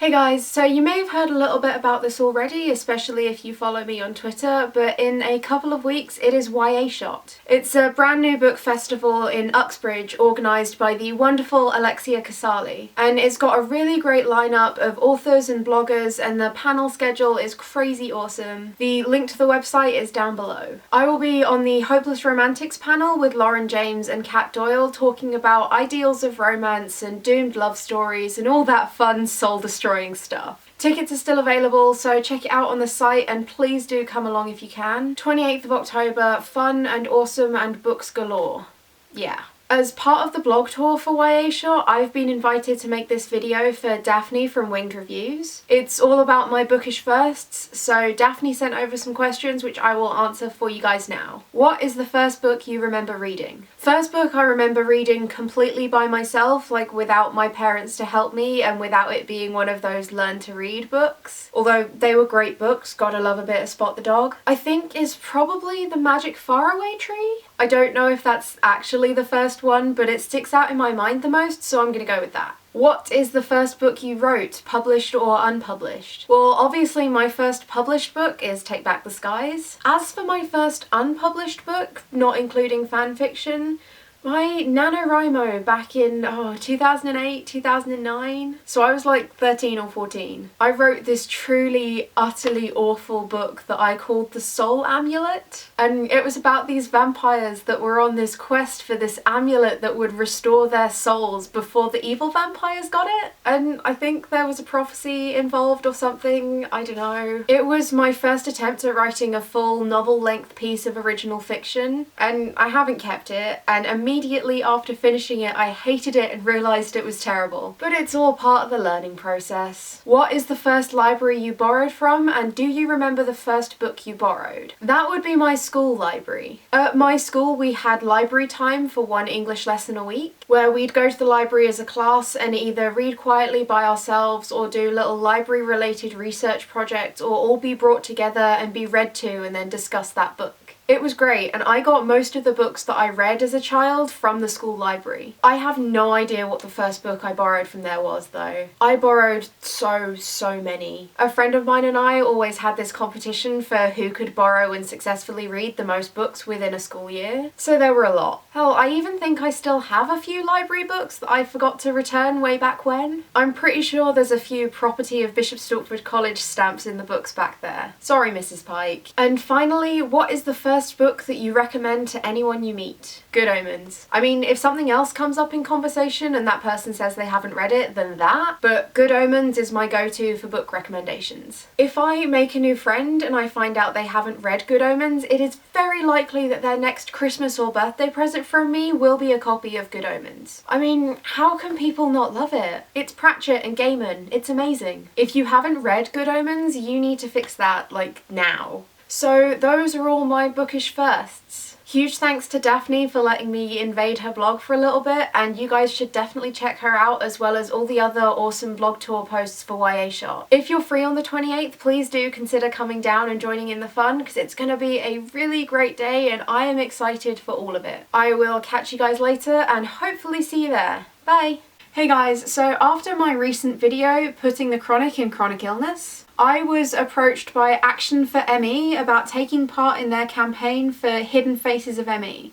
Hey guys, so you may have heard a little bit about this already, especially if you follow me on Twitter, but in a couple of weeks it is YA Shot. It's a brand new book festival in Uxbridge organised by the wonderful Alexia Casali, and it's got a really great lineup of authors and bloggers, and the panel schedule is crazy awesome. The link to the website is down below. I will be on the Hopeless Romantics panel with Lauren James and Kat Doyle talking about ideals of romance and doomed love stories and all that fun soul-destroying stuff. Tickets are still available, so check it out on the site and please do come along if you can. 28th of October, fun and awesome and books galore. Yeah. As part of the blog tour for YA Shot, I've been invited to make this video for Daphne from Winged Reviews. It's all about my Bookish Firsts, so Daphne sent over some questions which I will answer for you guys now. What is the first book you remember reading? First book I remember reading completely by myself, like without my parents to help me and without it being one of those learn to read books. Although they were great books, gotta love a bit of Spot the Dog. I think is probably The Magic Faraway Tree? I don't know if that's actually the first one, but it sticks out in my mind the most, so I'm gonna go with that. What is the first book you wrote, published or unpublished? Well, obviously my first published book is Take Back the Skies. As for my first unpublished book, not including fan fiction, my NaNoWriMo back in 2008, 2009. So I was like 13 or 14. I wrote this truly, utterly awful book that I called The Soul Amulet. And it was about these vampires that were on this quest for this amulet that would restore their souls before the evil vampires got it. And I think there was a prophecy involved or something, I don't know. It was my first attempt at writing a full novel-length piece of original fiction, and I haven't kept it, and immediately after finishing it I hated it and realised it was terrible. But it's all part of the learning process. What is the first library you borrowed from, and do you remember the first book you borrowed? That would be my school library. At my school we had library time for one English lesson a week, where we'd go to the library as a class and either read quietly by ourselves or do little library related research projects, or all be brought together and be read to and then discuss that book. It was great, and I got most of the books that I read as a child from the school library. I have no idea what the first book I borrowed from there was though. I borrowed so many. A friend of mine and I always had this competition for who could borrow and successfully read the most books within a school year, so there were a lot. Hell, I even think I still have a few library books that I forgot to return way back when. I'm pretty sure there's a few property of Bishop Stortford College stamps in the books back there. Sorry, Mrs. Pike. And finally, what is the first book that you recommend to anyone you meet? Good Omens. I mean, if something else comes up in conversation and that person says they haven't read it, then that, but Good Omens is my go-to for book recommendations. If I make a new friend and I find out they haven't read Good Omens, it is very likely that their next Christmas or birthday present from me will be a copy of Good Omens. I mean, how can people not love it? It's Pratchett and Gaiman. It's amazing. If you haven't read Good Omens, you need to fix that, like, now. So those are all my bookish firsts. Huge thanks to Daphne for letting me invade her blog for a little bit, and you guys should definitely check her out as well as all the other awesome blog tour posts for YA Shot. If you're free on the 28th, please do consider coming down and joining in the fun, because it's going to be a really great day and I am excited for all of it. I will catch you guys later and hopefully see you there. Bye! Hey guys, so after my recent video putting the chronic in chronic illness, I was approached by Action for ME about taking part in their campaign for Hidden Faces of ME.